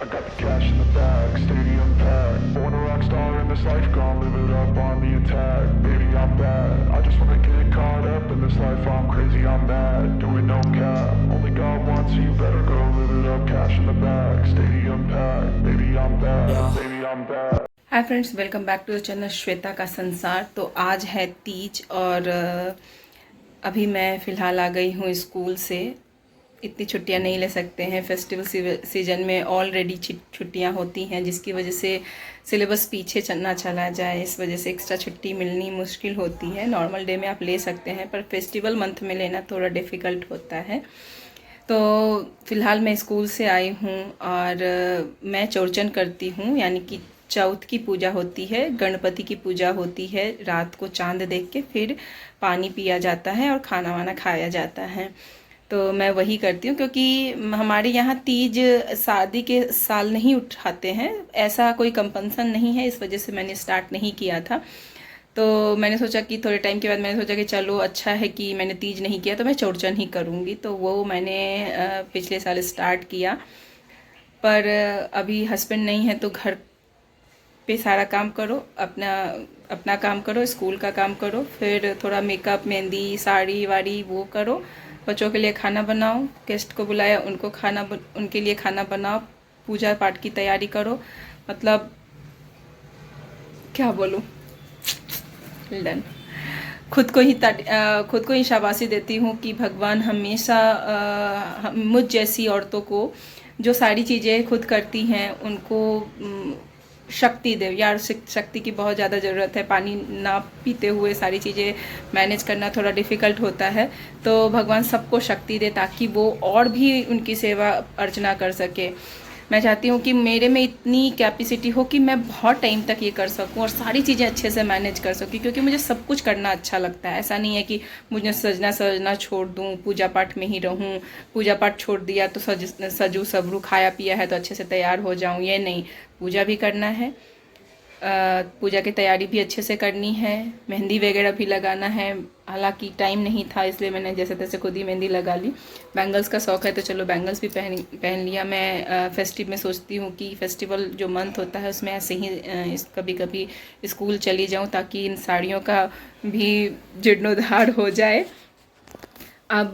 got the cash in the bag, stadium packed. Born a rock star in this life, gonna live it up on the attack. Baby, I'm bad. I just wanna get caught up in this life. I'm crazy, I'm mad. Doing no cap. Only God wants you, better go live it up. Cash in the bag, stadium packed. Baby, I'm bad. Baby, I'm bad. Hi friends, welcome back to the channel Shweta का संसार। तो आज है तीज और अभी मैं फ़िलहाल आ गई हूँ स्कूल से। इतनी छुट्टियाँ नहीं ले सकते हैं, फेस्टिवल सीजन में ऑलरेडी छुट्टियाँ होती हैं, जिसकी वजह से सिलेबस पीछे ना चला जाए। इस वजह से एक्स्ट्रा छुट्टी मिलनी मुश्किल होती है। नॉर्मल डे में आप ले सकते हैं, पर फेस्टिवल मंथ में लेना थोड़ा डिफ़िकल्ट होता है। तो फ़िलहाल मैं स्कूल से आई हूँ और मैं चौरचन करती हूँ, यानी कि चौथ की पूजा होती है, गणपति की पूजा होती है। रात को चांद देख के फिर पानी पिया जाता है और खाना वाना खाया जाता है। तो मैं वही करती हूँ, क्योंकि हमारे यहाँ तीज शादी के साल नहीं उठाते हैं, ऐसा कोई कंपल्सन नहीं है। इस वजह से मैंने स्टार्ट नहीं किया था। तो मैंने सोचा कि थोड़े टाइम के बाद मैंने सोचा कि चलो अच्छा है कि मैंने तीज नहीं किया, तो मैं चौरचन ही करूँगी। तो वो मैंने पिछले साल स्टार्ट किया, पर अभी हस्बैंड नहीं है तो घर पे सारा काम करो, अपना काम करो, स्कूल का काम करो, फिर थोड़ा मेकअप, मेहंदी, साड़ी वाड़ी वो करो, बच्चों के लिए खाना बनाओ, गेस्ट को बुलाया उनके लिए खाना बनाओ, पूजा पाठ की तैयारी करो। मतलब क्या बोलूँ, डन। खुद को ही शाबाशी देती हूँ कि भगवान हमेशा मुझ जैसी औरतों को जो सारी चीज़ें खुद करती हैं उनको शक्ति दे। यार, शक्ति की बहुत ज़्यादा ज़रूरत है। पानी ना पीते हुए सारी चीज़ें मैनेज करना थोड़ा डिफ़िकल्ट होता है। तो भगवान सबको शक्ति दे ताकि वो और भी उनकी सेवा अर्चना कर सके। मैं चाहती हूँ कि मेरे में इतनी कैपेसिटी हो कि मैं बहुत टाइम तक ये कर सकूँ और सारी चीज़ें अच्छे से मैनेज कर सकूँ, क्योंकि मुझे सब कुछ करना अच्छा लगता है। ऐसा नहीं है कि मुझे सजना छोड़ दूँ, पूजा पाठ में ही रहूँ, पूजा पाठ छोड़ दिया तो सजू सबरू, खाया पिया है तो अच्छे से तैयार हो जाऊँ, ये नहीं। पूजा भी करना है, पूजा की तैयारी भी अच्छे से करनी है, मेहंदी वगैरह भी लगाना है। हालांकि टाइम नहीं था, इसलिए मैंने जैसे तैसे खुद ही मेहंदी लगा ली। बैंगल्स का शौक़ है तो चलो बैंगल्स भी पहन लिया। मैं फेस्टिव में सोचती हूँ कि फेस्टिवल जो मंथ होता है उसमें ऐसे ही कभी कभी स्कूल चली जाऊँ, ताकि इन साड़ियों का भी जीर्णोद्धार हो जाए। अब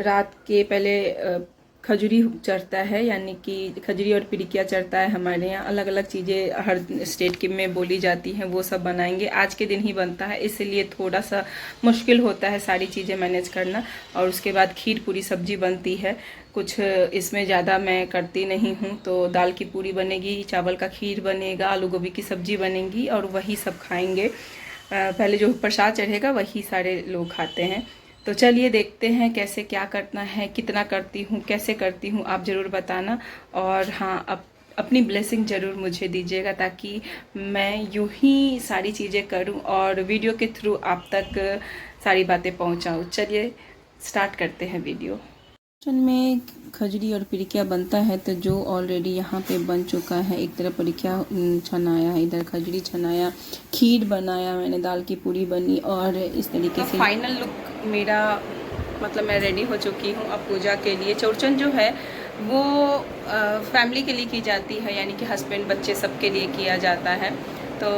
रात के पहले खजूरी चढ़ता है, यानी कि खजूरी और पिरिकिया चढ़ता है। हमारे यहाँ अलग अलग चीज़ें हर स्टेट के में बोली जाती हैं, वो सब बनाएंगे। आज के दिन ही बनता है, इसलिए थोड़ा सा मुश्किल होता है सारी चीज़ें मैनेज करना। और उसके बाद खीर पूरी सब्जी बनती है। कुछ इसमें ज़्यादा मैं करती नहीं हूँ। तो दाल की पूरी बनेगी, चावल का खीर बनेगा, आलू गोभी की सब्जी बनेगी और वही सब खाएंगे। पहले जो प्रसाद चढ़ेगा वही सारे लोग खाते हैं। तो चलिए देखते हैं कैसे क्या करना है, कितना करती हूँ, कैसे करती हूँ, आप ज़रूर बताना। और हाँ, अपनी ब्लेसिंग ज़रूर मुझे दीजिएगा, ताकि मैं यूँ ही सारी चीज़ें करूँ और वीडियो के थ्रू आप तक सारी बातें पहुँचाऊँ। चलिए स्टार्ट करते हैं वीडियो। किचन में खजूरी और पिरिकिया बनता है, तो जो ऑलरेडी यहाँ पे बन चुका है। एक तरफ पिरिकिया छनाया, इधर खजूरी छनाया, खीर बनाया मैंने, दाल की पूरी बनी और इस तरीके से फाइनल लुक मेरा, मतलब मैं रेडी हो चुकी हूँ अब पूजा के लिए। चौरचन जो है वो फैमिली के लिए की जाती है, यानी कि हस्बैंड बच्चे सबके लिए किया जाता है। तो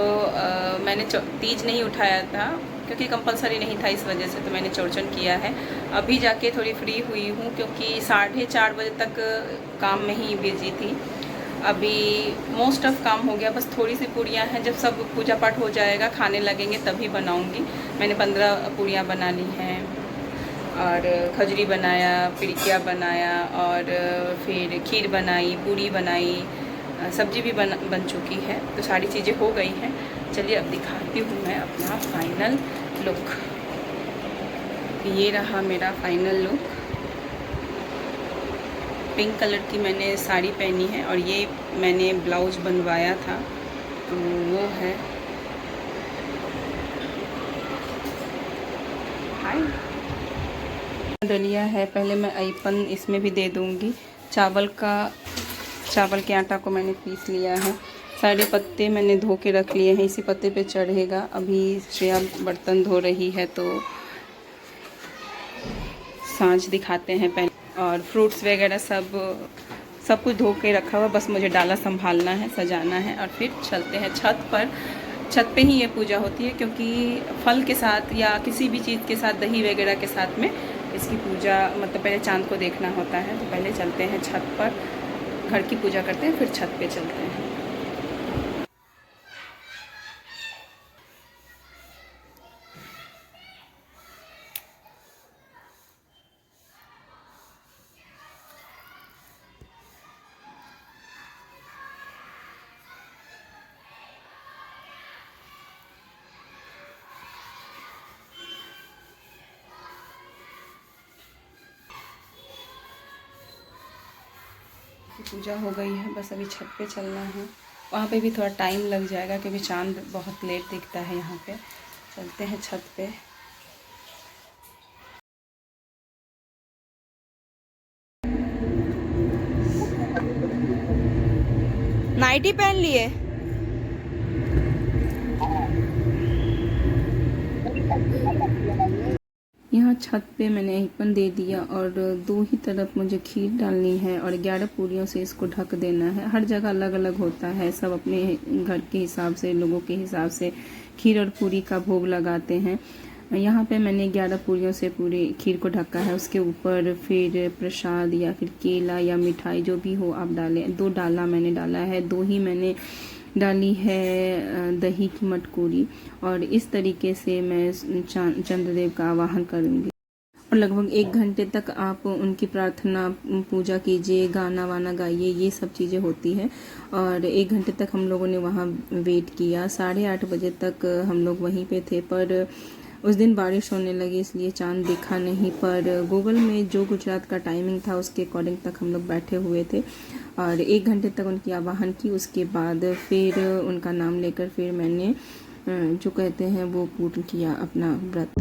मैंने तीज नहीं उठाया था क्योंकि कंपलसरी नहीं था, इस वजह से तो मैंने चौरचन किया है। अभी जाके थोड़ी फ्री हुई हूँ, क्योंकि 4:30 बजे तक काम में ही बिजी थी। अभी मोस्ट ऑफ काम हो गया, बस थोड़ी सी पूरियाँ हैं। जब सब पूजा पाठ हो जाएगा, खाने लगेंगे, तभी बनाऊँगी। मैंने 15 पूरियाँ बना ली हैं और खजूरी बनाया, पिरिकिया बनाया और फिर खीर बनाई, पूरी बनाई, सब्जी भी बन चुकी है। तो सारी चीज़ें हो गई हैं। चलिए अब दिखाती हूँ मैं अपना फाइनल लुक। ये रहा मेरा फाइनल लुक। पिंक कलर की मैंने साड़ी पहनी है और ये मैंने ब्लाउज बनवाया था, तो वो है। हाय, डलिया है, पहले मैं अईपन इसमें भी दे दूँगी। चावल के आटा को मैंने पीस लिया है। सारे पत्ते मैंने धो के रख लिए हैं, इसी पत्ते पे चढ़ेगा। अभी श्रेया बर्तन धो रही है, तो सांझ दिखाते हैं पहले। और फ्रूट्स वगैरह सब सब कुछ धो के रखा हुआ, बस मुझे डाला संभालना है, सजाना है और फिर चलते हैं छत पर। छत पे ही ये पूजा होती है क्योंकि फल के साथ या किसी भी चीज़ के साथ, दही वगैरह के साथ में इसकी पूजा, मतलब पहले चांद को देखना होता है। तो पहले चलते हैं छत पर, घर की पूजा करते हैं, फिर छत पे चलते हैं। पूजा हो गई है, बस अभी छत पे चलना है। वहाँ पे भी थोड़ा टाइम लग जाएगा क्योंकि चांद बहुत लेट दिखता है यहाँ पे। चलते हैं छत पे। नाइटी पहन लिए? यहाँ छत पे मैंने हिप्पन दे दिया और दो ही तरफ मुझे खीर डालनी है और 11 पूरियों से इसको ढक देना है। हर जगह अलग अलग होता है, सब अपने घर के हिसाब से, लोगों के हिसाब से खीर और पूरी का भोग लगाते हैं। यहाँ पे मैंने 11 पूरियों से पूरी खीर को ढका है। उसके ऊपर फिर प्रसाद या फिर केला या मिठाई जो भी हो आप डालें। 2 डाला मैंने डाला है, 2 ही मैंने डाली है दही की मटकूरी। और इस तरीके से मैं चंद्रदेव का आवाहन करूँगी और लगभग 1 घंटे तक आप उनकी प्रार्थना पूजा कीजिए, गाना वाना गाइए, ये सब चीज़ें होती है। और 1 घंटे तक हम लोगों ने वहाँ वेट किया। 8:30 बजे तक हम लोग वहीं पे थे, पर उस दिन बारिश होने लगी इसलिए चांद दिखा नहीं। पर गूगल में जो गुजरात का टाइमिंग था उसके अकॉर्डिंग तक हम लोग बैठे हुए थे और 1 घंटे तक उनकी आवाहन की। उसके बाद फिर उनका नाम लेकर फिर मैंने जो कहते हैं वो पूर्ण किया अपना व्रत।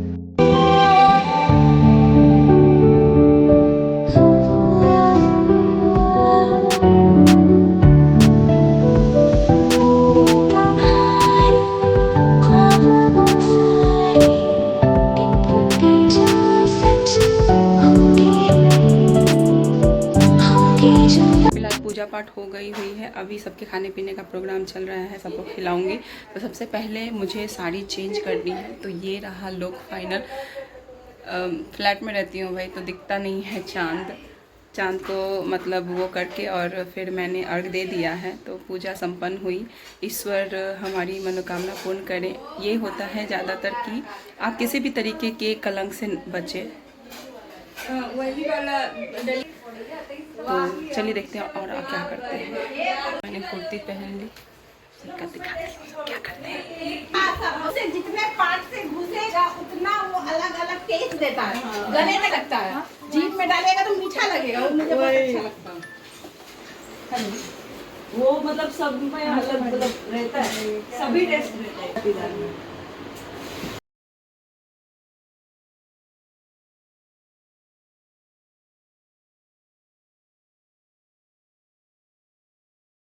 पूजा पाठ हो गई हुई है, अभी सबके खाने पीने का प्रोग्राम चल रहा है, सबको खिलाऊंगी। तो सबसे पहले मुझे साड़ी चेंज करनी है। तो ये रहा लुक फाइनल। फ्लैट में रहती हूँ भाई, तो दिखता नहीं है चांद को, मतलब वो करके और फिर मैंने अर्घ दे दिया है। तो पूजा संपन्न हुई। ईश्वर हमारी मनोकामना पूर्ण करें। ये होता है ज़्यादातर कि आप किसी भी तरीके के कलंक से बचे। वही वाला। तो चलिए देखते हैं और क्या करते हैं। मैंने कुर्ती पहन ली, सबका दिखाते हैं क्या करते हैं। जितने पार्ट से घुसेगा उतना वो अलग अलग टेस्ट देता है, गले में लगता है। जीभ में डालेगा तो मीठा लगेगा, वो मुझे बहुत अच्छा लगता है। वो मतलब सब में अलग मतलब रहता है, सभी टेस्ट रहते हैं।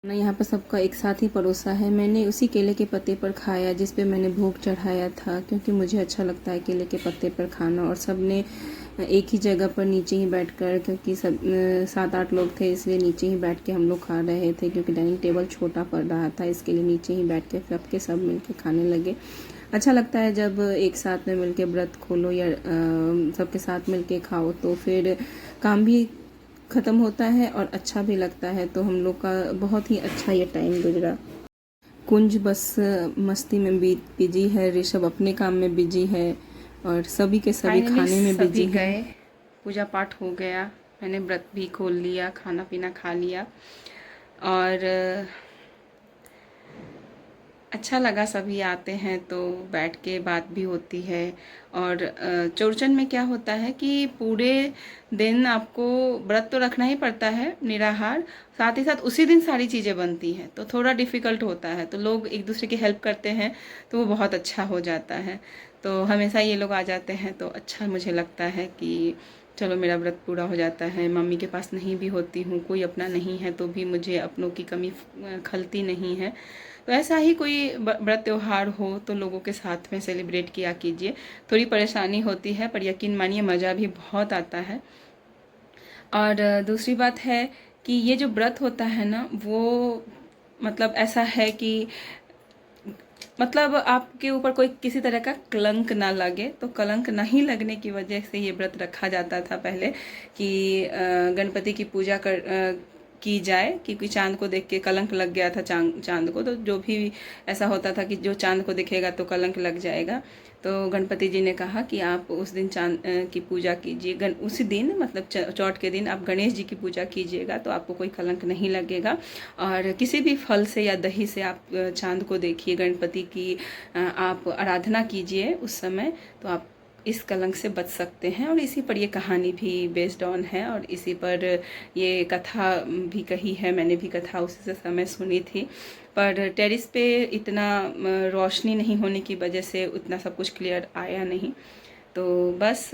यहाँ पर सबका एक साथ ही परोसा है। मैंने उसी केले के पत्ते पर खाया जिस पे मैंने भोग चढ़ाया था, क्योंकि मुझे अच्छा लगता है केले के पत्ते पर खाना। और सब ने एक ही जगह पर नीचे ही बैठकर, क्योंकि सब 7-8 लोग थे इसलिए नीचे ही बैठ के हम लोग खा रहे थे, क्योंकि डाइनिंग टेबल छोटा पड़ रहा था, इसके लिए नीचे ही बैठ के सबके सब मिल के खाने लगे। अच्छा लगता है जब एक साथ में मिल के व्रत खोलो या सबके साथ मिल के खाओ, तो फिर काम भी ख़त्म होता है और अच्छा भी लगता है। तो हम लोग का बहुत ही अच्छा ये टाइम गुजरा। कुंज बस मस्ती में बिजी है, ऋषभ अपने काम में बिजी है और सभी के सभी खाने में बिजी है। पूजा पाठ हो गया, मैंने व्रत भी खोल लिया, खाना पीना खा लिया और अच्छा लगा। सभी आते हैं तो बैठ के बात भी होती है। और चौरचन में क्या होता है कि पूरे दिन आपको व्रत तो रखना ही पड़ता है, निराहार, साथ ही साथ उसी दिन सारी चीज़ें बनती हैं, तो थोड़ा डिफ़िकल्ट होता है। तो लोग एक दूसरे की हेल्प करते हैं तो वो बहुत अच्छा हो जाता है। तो हमेशा ये लोग आ जाते हैं तो अच्छा मुझे लगता है कि चलो मेरा व्रत पूरा हो जाता है। मम्मी के पास नहीं भी होती हूँ, कोई अपना नहीं है, तो भी मुझे अपनों की कमी खलती नहीं है। तो ऐसा ही कोई व्रत त्यौहार हो तो लोगों के साथ में सेलिब्रेट किया कीजिए। थोड़ी परेशानी होती है पर यकीन मानिए मज़ा भी बहुत आता है। और दूसरी बात है कि ये जो व्रत होता है ना वो मतलब ऐसा है कि मतलब आपके ऊपर कोई किसी तरह का कलंक ना लगे, तो कलंक नहीं लगने की वजह से ये व्रत रखा जाता था पहले कि गणपति की पूजा की जाए, क्योंकि चांद को देख के कलंक लग गया था चांद को, तो जो भी ऐसा होता था कि जो चांद को दिखेगा तो कलंक लग जाएगा। तो गणपति जी ने कहा कि आप उस दिन चांद की पूजा कीजिए, उसी दिन मतलब चौथ के दिन आप गणेश जी की पूजा कीजिएगा तो आपको कोई कलंक नहीं लगेगा। और किसी भी फल से या दही से आप चांद को देखिए, गणपति की आप आराधना कीजिए उस समय, तो आप इस कलंक से बच सकते हैं। और इसी पर ये कहानी भी बेस्ड ऑन है और इसी पर ये कथा भी कही है। मैंने भी कथा उसी से समय सुनी थी, पर टेरिस पे इतना रोशनी नहीं होने की वजह से उतना सब कुछ क्लियर आया नहीं। तो बस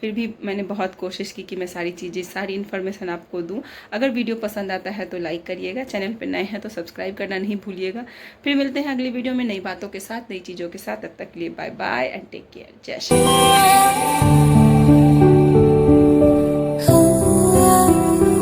फिर भी मैंने बहुत कोशिश की कि मैं सारी इन्फॉर्मेशन आपको दूं। अगर वीडियो पसंद आता है तो लाइक करिएगा, चैनल पर नए हैं तो सब्सक्राइब करना नहीं भूलिएगा। फिर मिलते हैं अगली वीडियो में नई बातों के साथ, नई चीज़ों के साथ। तब तक के लिए bye bye and take care. जय श्री राम।